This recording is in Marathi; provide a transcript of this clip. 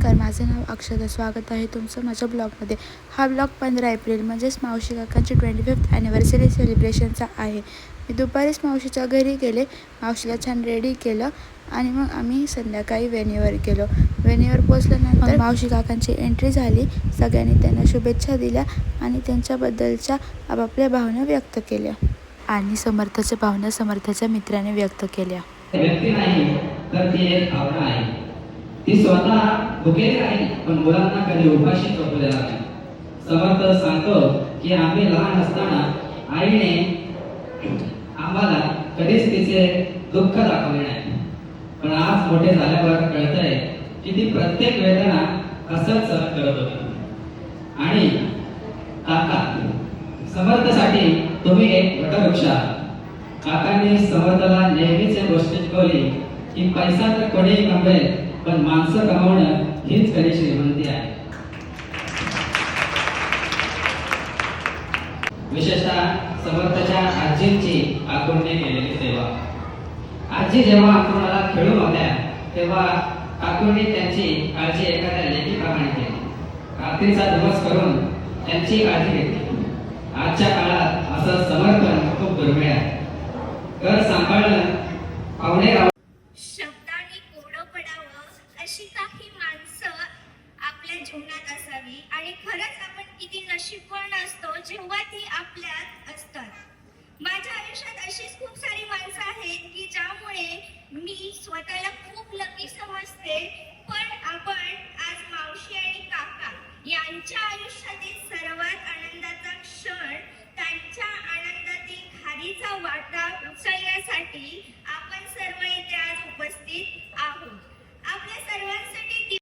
नमस्कार, माझं नाव अक्षता. स्वागत आहे तुमचं माझ्या ब्लॉगमध्ये. हा ब्लॉग 15 एप्रिल म्हणजेच मावशी काकांची 25th ॲनिव्हर्सरी सेलिब्रेशनचा आहे. मी दुपारीच मावशीच्या घरी गेले, मावशीला छान रेडी केलं आणि मग आम्ही संध्याकाळी वेणीवर गेलो. वेणीवर पोचल्यानंतर मावशी काकांची एंट्री झाली. सगळ्यांनी त्यांना शुभेच्छा दिल्या आणि त्यांच्याबद्दलच्या आपापल्या भावना व्यक्त केल्या आणि समर्थाच्या भावना समर्थाच्या मित्राने व्यक्त केल्या. व्यक्ती नाही तर ती एक भावना आहे. ती स्वतः भुकेली आहे पण मुलांना कधी उपाशी झोपू देणार नाही. समर्थ सांगतो की आम्ही लहान असताना आईने आम्हाला कधीच तिचे दुःख दाखवले नाही, पण आज मोठे झाल्यावर कळतंय की ती प्रत्येक वेदना असंच सहन करत होती. आणि काका, समर्थसाठी तुम्ही एक वटवृक्ष आहात. काकांनी समर्थाला नेहमीच एक गोष्ट शिकवली की पैसा तर कोणीही कमवेल, पण माणसं कमावणं हीच खरी श्रीमंती आहे. विशेषतः समर्थाच्या आजींची काकूंनी केलेली सेवा. आजी जेव्हा अंतरुणाला खेळून होत्या तेव्हा काकूंनी त्यांची काळजी एखाद्या लेकीप्रमाणे केली. रात्रीचा दिवस करून त्यांची काळजी घेतली. आजच्या काळात असं समर्थन खूप दुर्मिळ आहे. घर सांभाळणं, पाहुणे शब्दाने कोरडं पडावं अशी काही माणसं आपल्या जीवनात असावी. आणि खरंच आपण किती नशीबवान असतो जेव्हा ती आपल्यात असतात. माझ्या आयुष्यात अशीच खूप सारी माणसं आहेत की ज्यामुळे मी स्वतःला खूप लकी समजते